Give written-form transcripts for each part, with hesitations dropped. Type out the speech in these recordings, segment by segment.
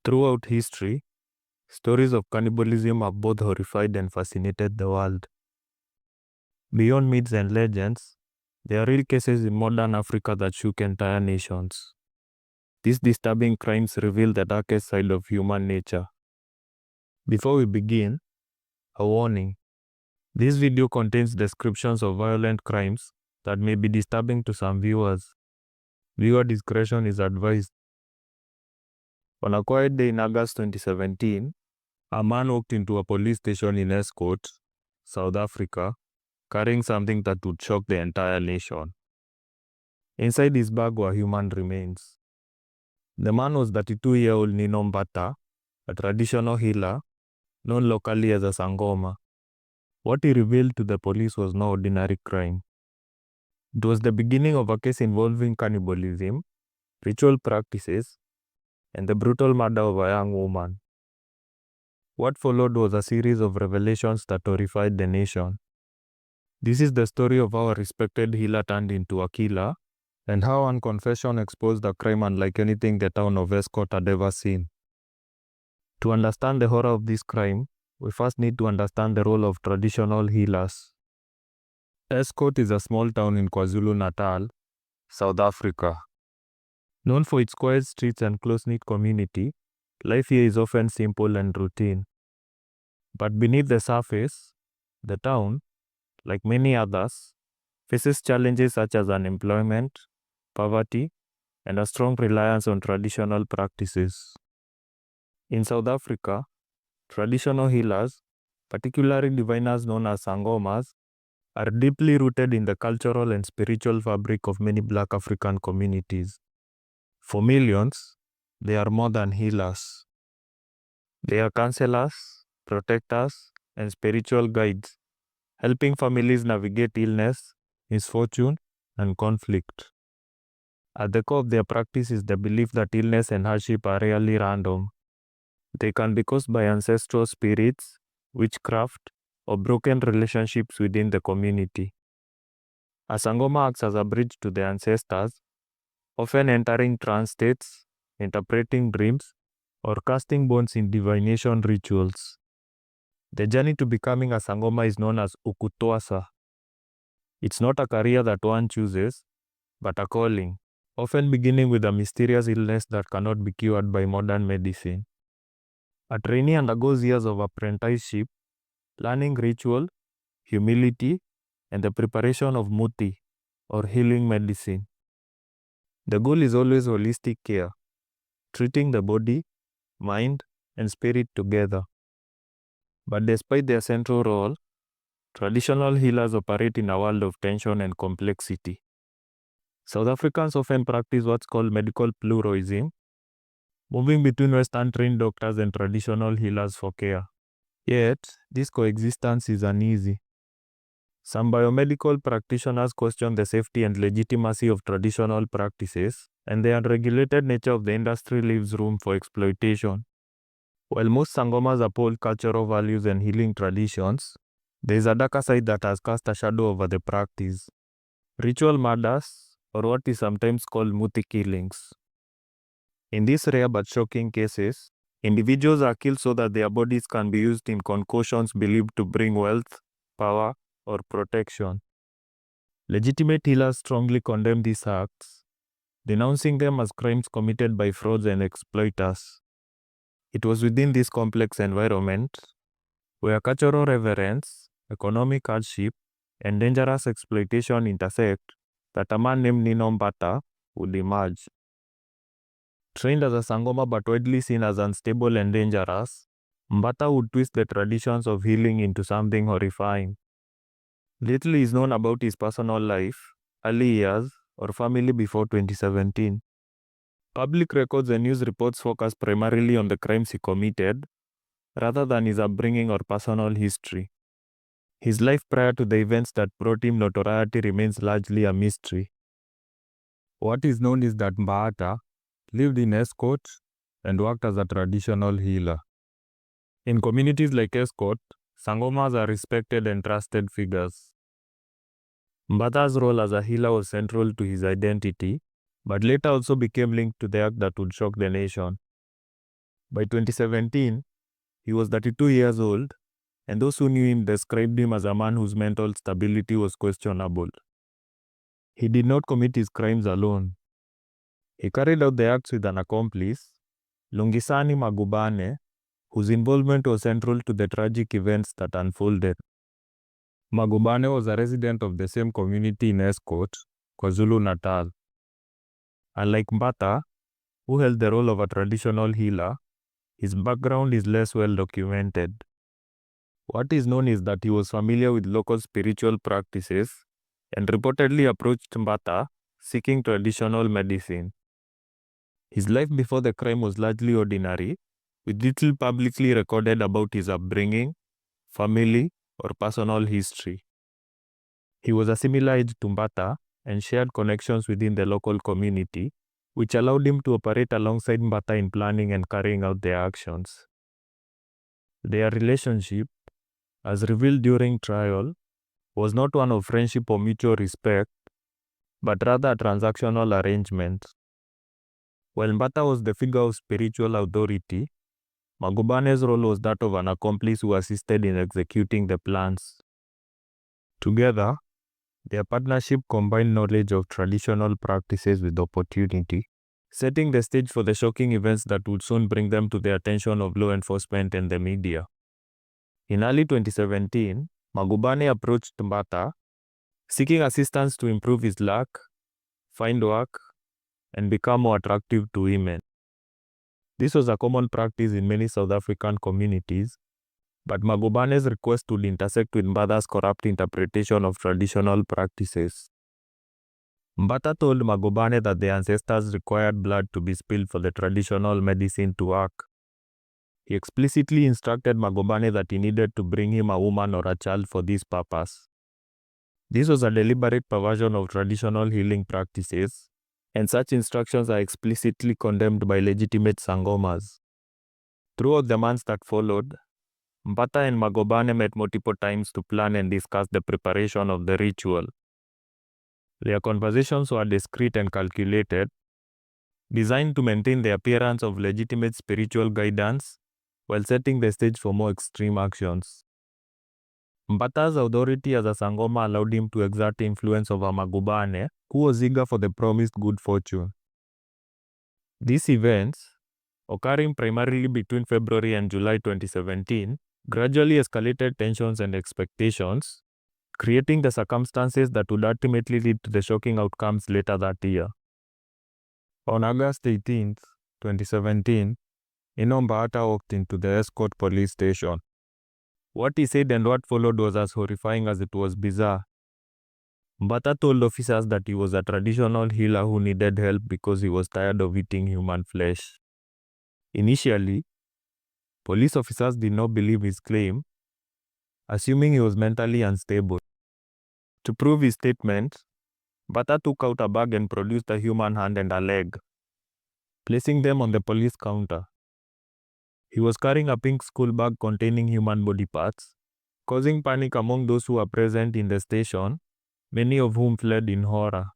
Throughout history, stories of cannibalism have both horrified and fascinated the world. Beyond myths and legends, there are real cases in modern Africa that shook entire nations. These disturbing crimes reveal the darkest side of human nature. Before we begin, a warning. This video contains descriptions of violent crimes that may be disturbing to some viewers. Viewer discretion is advised. On a quiet day in August 2017, a man walked into a police station in Estcourt, South Africa, carrying something that would shock the entire nation. Inside his bag were human remains. The man was 32-year-old Nino Mbatha, a traditional healer, known locally as a Sangoma. What he revealed to the police was no ordinary crime. It was the beginning of a case involving cannibalism, ritual practices, and the brutal murder of a young woman. What followed was a series of revelations that horrified the nation. This is the story of how a respected healer turned into a killer, and how one confession exposed a crime unlike anything the town of Estcourt had ever seen. To understand the horror of this crime, we first need to understand the role of traditional healers. Estcourt is a small town in KwaZulu-Natal, South Africa. Known for its quiet streets and close-knit community, life here is often simple and routine. But beneath the surface, the town, like many others, faces challenges such as unemployment, poverty, and a strong reliance on traditional practices. In South Africa, traditional healers, particularly diviners known as Sangomas, are deeply rooted in the cultural and spiritual fabric of many Black African communities. For millions, they are more than healers. They are counselors, protectors, and spiritual guides, helping families navigate illness, misfortune, and conflict. At the core of their practice is the belief that illness and hardship are rarely random. They can be caused by ancestral spirits, witchcraft, or broken relationships within the community. A Sangoma acts as a bridge to the ancestors, often entering trance states, interpreting dreams, or casting bones in divination rituals. The journey to becoming a Sangoma is known as ukutwasa. It's not a career that one chooses, but a calling, often beginning with a mysterious illness that cannot be cured by modern medicine. A trainee undergoes years of apprenticeship, learning ritual, humility, and the preparation of muti, or healing medicine. The goal is always holistic care, treating the body, mind, and spirit together. But despite their central role, traditional healers operate in a world of tension and complexity. South Africans often practice what's called medical pluralism, moving between Western-trained doctors and traditional healers for care. Yet, this coexistence is uneasy. Some biomedical practitioners question the safety and legitimacy of traditional practices, and the unregulated nature of the industry leaves room for exploitation. While most Sangomas uphold cultural values and healing traditions, there is a darker side that has cast a shadow over the practice. Ritual murders, or what is sometimes called muti killings. In these rare but shocking cases, individuals are killed so that their bodies can be used in concoctions believed to bring wealth, power, or protection. Legitimate healers strongly condemn these acts, denouncing them as crimes committed by frauds and exploiters. It was within this complex environment, where cultural reverence, economic hardship, and dangerous exploitation intersect, that a man named Nino Mbatha would emerge. Trained as a Sangoma but widely seen as unstable and dangerous, Mbatha would twist the traditions of healing into something horrifying. Little is known about his personal life, early years, or family before 2017. Public records and news reports focus primarily on the crimes he committed, rather than his upbringing or personal history. His life prior to the events that brought him notoriety remains largely a mystery. What is known is that Mbatha lived in Estcourt and worked as a traditional healer. In communities like Estcourt, Sangomas are respected and trusted figures. Mbatha's role as a healer was central to his identity, but later also became linked to the act that would shock the nation. By 2017, he was 32 years old, and those who knew him described him as a man whose mental stability was questionable. He did not commit his crimes alone. He carried out the acts with an accomplice, Lungisani Magubane, whose involvement was central to the tragic events that unfolded. Magubane was a resident of the same community in Estcourt, KwaZulu-Natal. Unlike Mbatha, who held the role of a traditional healer, his background is less well documented. What is known is that he was familiar with local spiritual practices and reportedly approached Mbatha seeking traditional medicine. His life before the crime was largely ordinary, with little publicly recorded about his upbringing, family, or personal history. He was a similar age to Mbatha and shared connections within the local community, which allowed him to operate alongside Mbatha in planning and carrying out their actions. Their relationship, as revealed during trial, was not one of friendship or mutual respect, but rather a transactional arrangement. While Mbatha was the figure of spiritual authority, Magubane's role was that of an accomplice who assisted in executing the plans. Together, their partnership combined knowledge of traditional practices with opportunity, setting the stage for the shocking events that would soon bring them to the attention of law enforcement and the media. In early 2017, Magubane approached Mbatha, seeking assistance to improve his luck, find work, and become more attractive to women. This was a common practice in many South African communities, but Magubane's request would intersect with Mbatha's corrupt interpretation of traditional practices. Mbatha told Magubane that the ancestors required blood to be spilled for the traditional medicine to work. He explicitly instructed Magubane that he needed to bring him a woman or a child for this purpose. This was a deliberate perversion of traditional healing practices, and such instructions are explicitly condemned by legitimate sangomas. Throughout the months that followed, Mbatha and Magubane met multiple times to plan and discuss the preparation of the ritual. Their conversations were discreet and calculated, designed to maintain the appearance of legitimate spiritual guidance while setting the stage for more extreme actions. Mbatha's authority as a sangoma allowed him to exert influence over Magubane, who was eager for the promised good fortune. These events, occurring primarily between February and July 2017, gradually escalated tensions and expectations, creating the circumstances that would ultimately lead to the shocking outcomes later that year. On August 18, 2017, Nino Mbatha walked into the Estcourt police station. What he said and what followed was as horrifying as it was bizarre. Mbatha told officers that he was a traditional healer who needed help because he was tired of eating human flesh. Initially, police officers did not believe his claim, assuming he was mentally unstable. To prove his statement, Mbatha took out a bag and produced a human hand and a leg, placing them on the police counter. He was carrying a pink school bag containing human body parts, causing panic among those who were present in the station, many of whom fled in horror.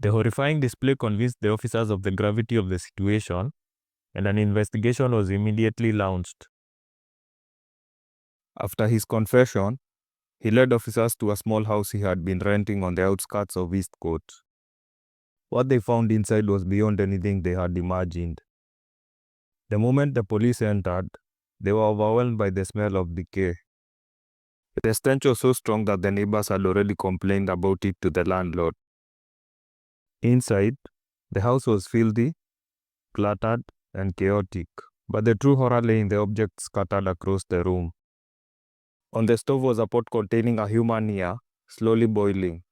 The horrifying display convinced the officers of the gravity of the situation, and an investigation was immediately launched. After his confession, he led officers to a small house he had been renting on the outskirts of Estcourt. What they found inside was beyond anything they had imagined. The moment the police entered, they were overwhelmed by the smell of decay. The stench was so strong that the neighbors had already complained about it to the landlord. Inside, the house was filthy, cluttered, and chaotic, but the true horror lay in the objects scattered across the room. On the stove was a pot containing a human ear, slowly boiling.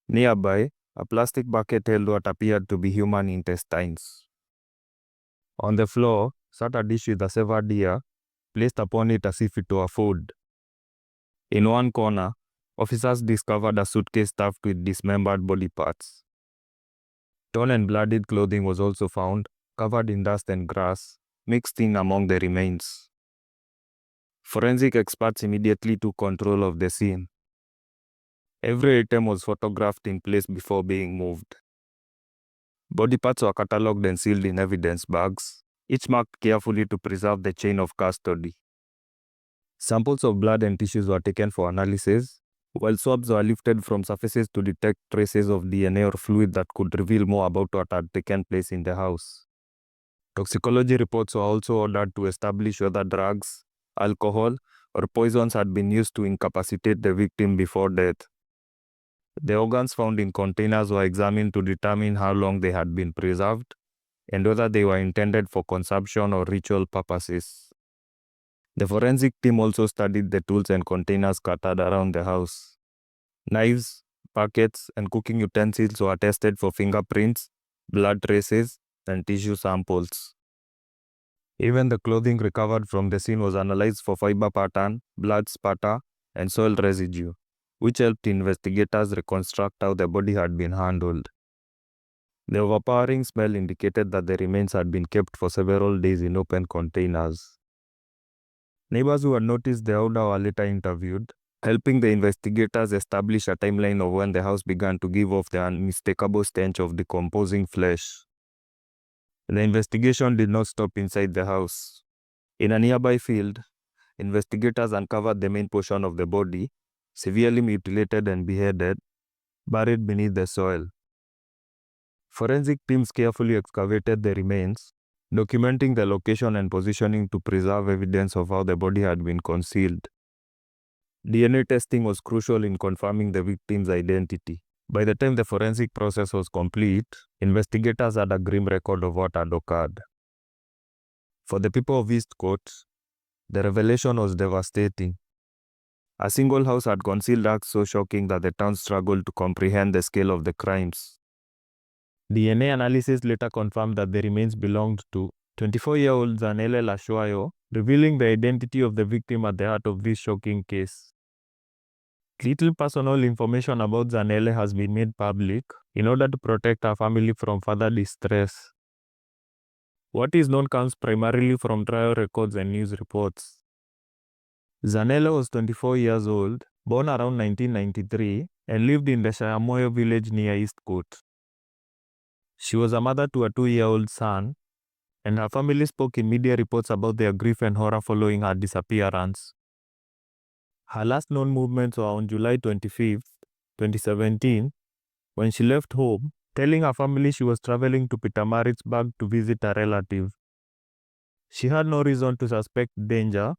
Nearby, a plastic bucket held what appeared to be human intestines. On the floor sat a dish with a severed ear, placed upon it as if it were food. In one corner, officers discovered a suitcase stuffed with dismembered body parts. Torn and bloodied clothing was also found, covered in dust and grass, mixed in among the remains. Forensic experts immediately took control of the scene. Every item was photographed in place before being moved. Body parts were catalogued and sealed in evidence bags, each marked carefully to preserve the chain of custody. Samples of blood and tissues were taken for analysis, while swabs were lifted from surfaces to detect traces of DNA or fluid that could reveal more about what had taken place in the house. Toxicology reports were also ordered to establish whether drugs, alcohol, or poisons had been used to incapacitate the victim before death. The organs found in containers were examined to determine how long they had been preserved and whether they were intended for consumption or ritual purposes. The forensic team also studied the tools and containers scattered around the house. Knives, buckets, and cooking utensils were tested for fingerprints, blood traces, and tissue samples. Even the clothing recovered from the scene was analyzed for fiber pattern, blood spatter, and soil residue, which helped investigators reconstruct how the body had been handled. The overpowering smell indicated that the remains had been kept for several days in open containers. Neighbors who had noticed the odor were later interviewed, helping the investigators establish a timeline of when the house began to give off the unmistakable stench of decomposing flesh. The investigation did not stop inside the house. In a nearby field, investigators uncovered the main portion of the body, severely mutilated and beheaded, buried beneath the soil. Forensic teams carefully excavated the remains, documenting the location and positioning to preserve evidence of how the body had been concealed. DNA testing was crucial in confirming the victim's identity. By the time the forensic process was complete, investigators had a grim record of what had occurred. For the people of Estcourt, the revelation was devastating. A single house had concealed acts so shocking that the town struggled to comprehend the scale of the crimes. DNA analysis later confirmed that the remains belonged to 24-year-old Zanele Lashwayo, revealing the identity of the victim at the heart of this shocking case. Little personal information about Zanele has been made public in order to protect her family from further distress. What is known comes primarily from trial records and news reports. Zanele was 24 years old, born around 1993, and lived in the Shayamoyo village near Estcourt. She was a mother to a 2-year-old son, and her family spoke in media reports about their grief and horror following her disappearance. Her last known movements were on July 25, 2017, when she left home, telling her family she was traveling to Pietermaritzburg to visit a relative. She had no reason to suspect danger,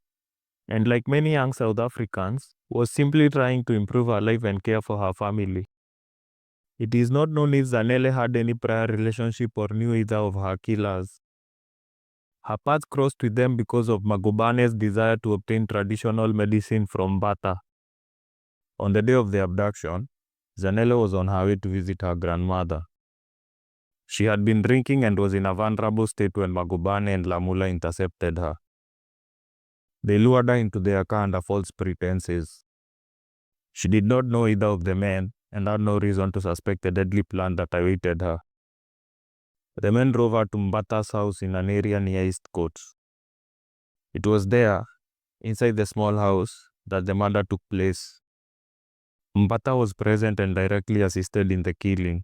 and like many young South Africans, was simply trying to improve her life and care for her family. It is not known if Zanele had any prior relationship or knew either of her killers. Her paths crossed with them because of Magubane's desire to obtain traditional medicine from Mbatha. On the day of the abduction, Zanele was on her way to visit her grandmother. She had been drinking and was in a vulnerable state when Magubane and Lamula intercepted her. They lured her into their car under false pretenses. She did not know either of the men and had no reason to suspect the deadly plan that awaited her. The men drove her to Mbatha's house in an area near Estcourt. It was there, inside the small house, that the murder took place. Mbatha was present and directly assisted in the killing.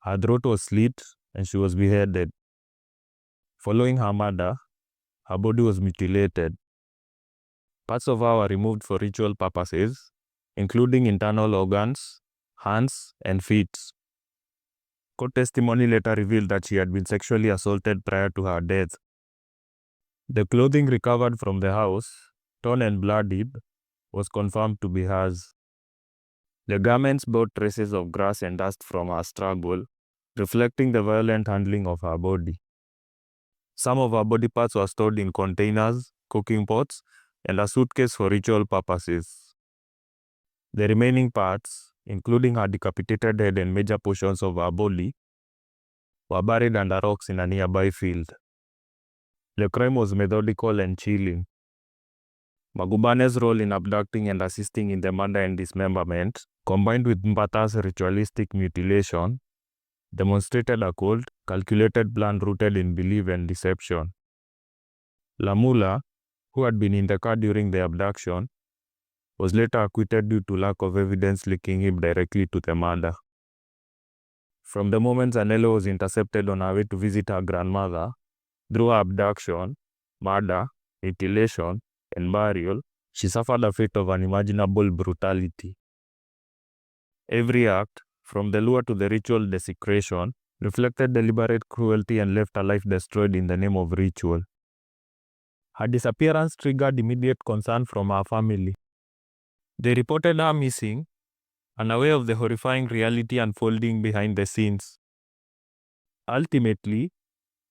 Her throat was slit and she was beheaded. Following her murder, her body was mutilated. Parts of her were removed for ritual purposes, including internal organs, hands, and feet. Court testimony later revealed that she had been sexually assaulted prior to her death. The clothing recovered from the house, torn and bloodied, was confirmed to be hers. The garments bore traces of grass and dust from her struggle, reflecting the violent handling of her body. Some of her body parts were stored in containers, cooking pots, and a suitcase for ritual purposes. The remaining parts, including her decapitated head and major portions of her body, were buried under rocks in a nearby field. The crime was methodical and chilling. Magubane's role in abducting and assisting in the murder and dismemberment, combined with Mbatha's ritualistic mutilation, demonstrated a cold, calculated plan rooted in belief and deception. Lamula, who had been in the car during the abduction, was later acquitted due to lack of evidence linking him directly to the murder. From the moment Zanele was intercepted on her way to visit her grandmother, Through her abduction, murder, mutilation, and burial, she suffered a fate of unimaginable brutality. Every act, from the lure to the ritual desecration, reflected deliberate cruelty and left her life destroyed in the name of ritual. Her disappearance triggered immediate concern from her family. They reported her missing, unaware of the horrifying reality unfolding behind the scenes. Ultimately,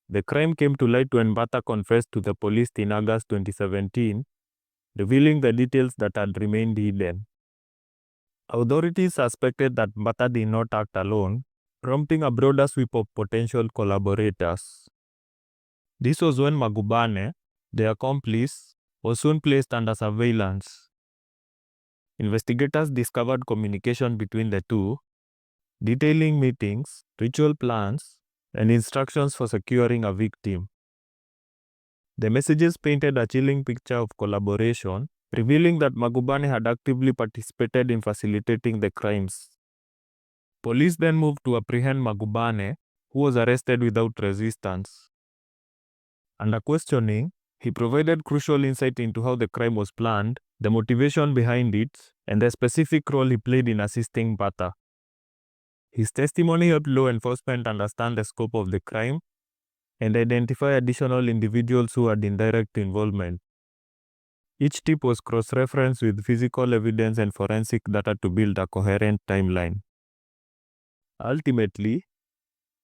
the crime came to light when Mbatha confessed to the police in August 2017, revealing the details that had remained hidden. Authorities suspected that Mbatha did not act alone, prompting a broader sweep of potential collaborators. This was when Magubane, the accomplice, was soon placed under surveillance. Investigators discovered communication between the two, detailing meetings, ritual plans, and instructions for securing a victim. The messages painted a chilling picture of collaboration, revealing that Magubane had actively participated in facilitating the crimes. Police then moved to apprehend Magubane, who was arrested without resistance. Under questioning, he provided crucial insight into how the crime was planned, the motivation behind it, and the specific role he played in assisting Mbatha. His testimony helped law enforcement understand the scope of the crime and identify additional individuals who had indirect involvement. Each tip was cross-referenced with physical evidence and forensic data to build a coherent timeline. Ultimately,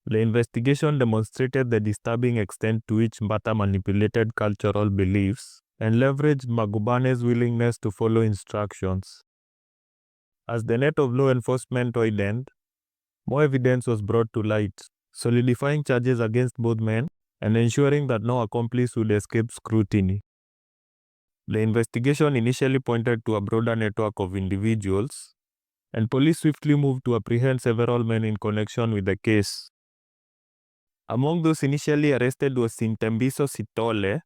the investigation demonstrated the disturbing extent to which Mbatha manipulated cultural beliefs and leveraged Magubane's willingness to follow instructions. As the net of law enforcement widened, more evidence was brought to light, solidifying charges against both men and ensuring that no accomplice would escape scrutiny. The investigation initially pointed to a broader network of individuals, and police swiftly moved to apprehend several men in connection with the case. Among those initially arrested was Sintembiso Sitole,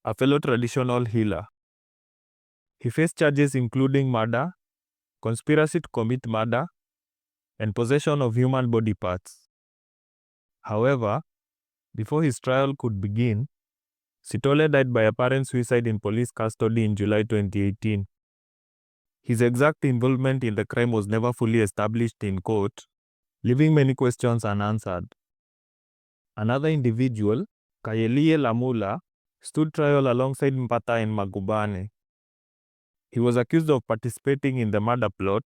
a fellow traditional healer. He faced charges including murder, conspiracy to commit murder, and possession of human body parts. However, before his trial could begin, Sitole died by apparent suicide in police custody in July 2018. His exact involvement in the crime was never fully established in court, leaving many questions unanswered. Another individual, Kayelie Lamula, stood trial alongside Mbatha and Magubane. He was accused of participating in the murder plot,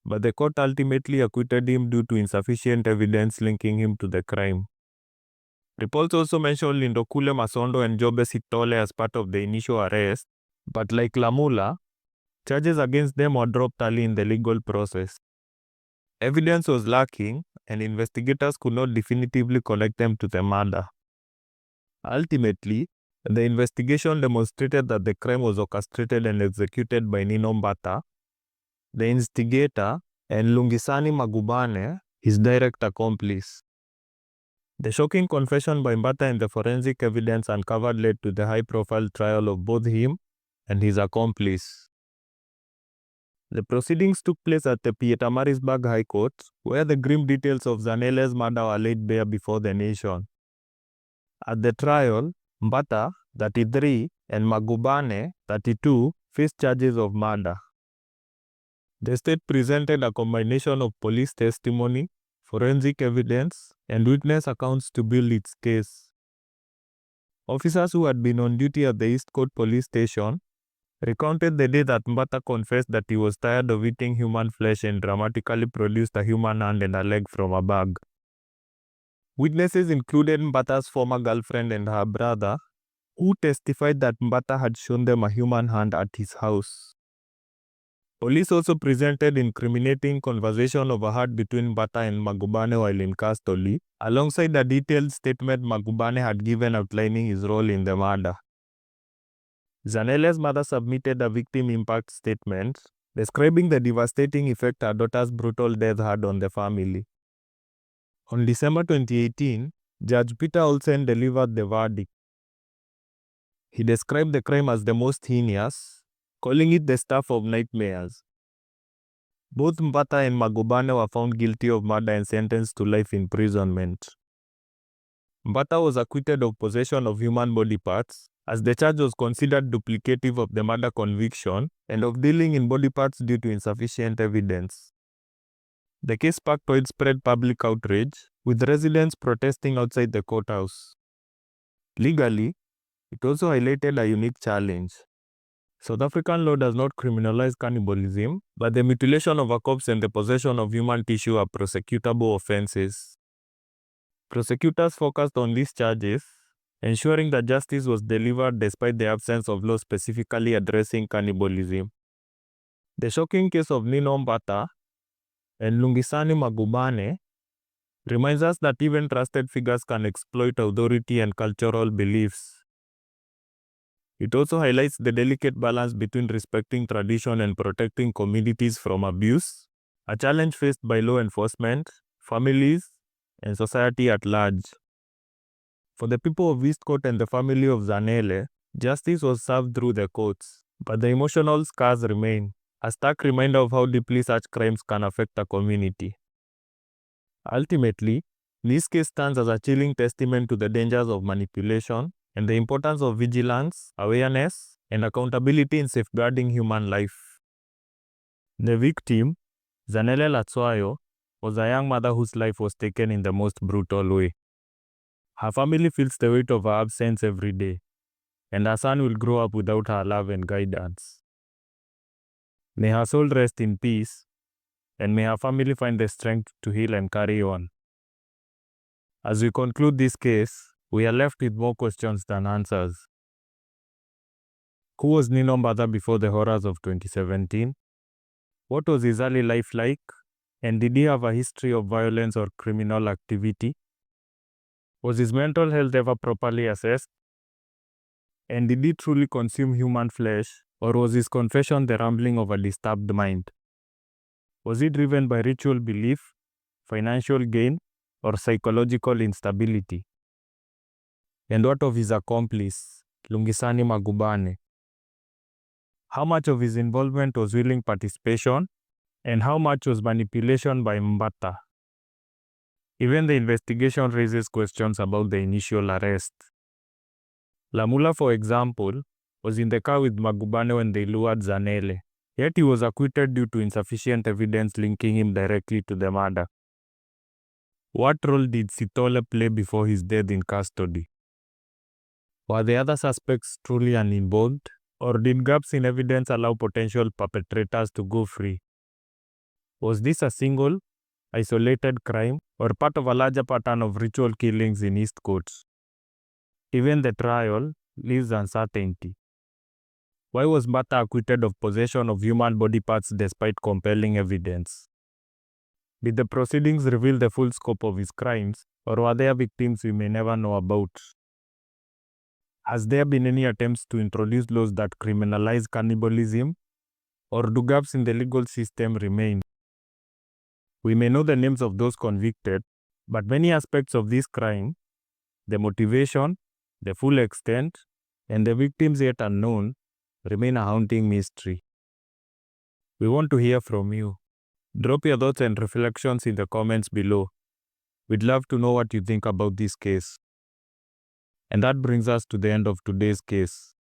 but the court ultimately acquitted him due to insufficient evidence linking him to the crime. Reports also mentioned Lindokule Masondo and Jobe Sitole as part of the initial arrest, but like Lamula, charges against them were dropped early in the legal process. Evidence was lacking, and investigators could not definitively connect them to the murder. Ultimately, the investigation demonstrated that the crime was orchestrated and executed by Nino Mbatha, the instigator, and Lungisani Magubane, his direct accomplice. The shocking confession by Mbatha and the forensic evidence uncovered led to the high-profile trial of both him and his accomplice. The proceedings took place at the Pietermaritzburg High Court, where the grim details of Zanele's murder were laid bare before the nation. At the trial, Mbatha, 33, and Magubane, 32, faced charges of murder. The state presented a combination of police testimony, forensic evidence, and witness accounts to build its case. Officers who had been on duty at the Estcourt police station recounted the day that Mbatha confessed that he was tired of eating human flesh and dramatically produced a human hand and a leg from a bag. Witnesses included Mbatha's former girlfriend and her brother, who testified that Mbatha had shown them a human hand at his house. Police also presented incriminating conversation overheard between Mbatha and Magubane while in custody, alongside a detailed statement Magubane had given outlining his role in the murder. Zanele's mother submitted a victim impact statement, describing the devastating effect her daughter's brutal death had on the family. On December 2018, Judge Peter Olsen delivered the verdict. He described the crime as the most heinous, calling it the stuff of nightmares. Both Mbatha and Magubane were found guilty of murder and sentenced to life imprisonment. Mbatha was acquitted of possession of human body parts, as the charge was considered duplicative of the murder conviction and of dealing in body parts due to insufficient evidence. The case sparked widespread public outrage, with residents protesting outside the courthouse. Legally, it also highlighted a unique challenge. South African law does not criminalize cannibalism, but the mutilation of a corpse and the possession of human tissue are prosecutable offenses. Prosecutors focused on these charges, ensuring that justice was delivered despite the absence of law specifically addressing cannibalism. The shocking case of Nino Mbatha and Lungisani Magubane reminds us that even trusted figures can exploit authority and cultural beliefs. It also highlights the delicate balance between respecting tradition and protecting communities from abuse, a challenge faced by law enforcement, families, and society at large. For the people of Estcourt and the family of Zanele, justice was served through the courts, but the emotional scars remain, a stark reminder of how deeply such crimes can affect a community. Ultimately, this case stands as a chilling testament to the dangers of manipulation and the importance of vigilance, awareness, and accountability in safeguarding human life. The victim, Zanele Latswayo, was a young mother whose life was taken in the most brutal way. Her family feels the weight of her absence every day, and her son will grow up without her love and guidance. May her soul rest in peace, and may her family find the strength to heal and carry on. As we conclude this case, we are left with more questions than answers. Who was Nino Mbatha before the horrors of 2017? What was his early life like? And did he have a history of violence or criminal activity? Was his mental health ever properly assessed? And did he truly consume human flesh, or was his confession the rambling of a disturbed mind? Was he driven by ritual belief, financial gain, or psychological instability? And what of his accomplice, Lungisani Magubane? How much of his involvement was willing participation, and how much was manipulation by Mbatha? Even the investigation raises questions about the initial arrest. Lamula, for example, was in the car with Magubane when they lured Zanele, yet he was acquitted due to insufficient evidence linking him directly to the murder. What role did Sithole play before his death in custody? Were the other suspects truly uninvolved, or did gaps in evidence allow potential perpetrators to go free? Was this a single, isolated crime, or part of a larger pattern of ritual killings in Estcourt? Even the trial leaves uncertainty. Why was Mbatha acquitted of possession of human body parts despite compelling evidence? Did the proceedings reveal the full scope of his crimes, or were there victims we may never know about? Has there been any attempts to introduce laws that criminalize cannibalism, or do gaps in the legal system remain? We may know the names of those convicted, but many aspects of this crime, the motivation, the full extent, and the victims yet unknown, remain a haunting mystery. We want to hear from you. Drop your thoughts and reflections in the comments below. We'd love to know what you think about this case. And that brings us to the end of today's case.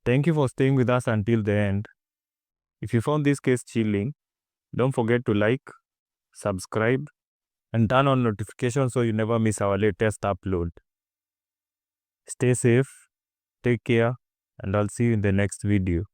Thank you for staying with us until the end. If you found this case chilling, don't forget to like, subscribe, and turn on notifications so you never miss our latest upload. Stay safe, take care, and I'll see you in the next video.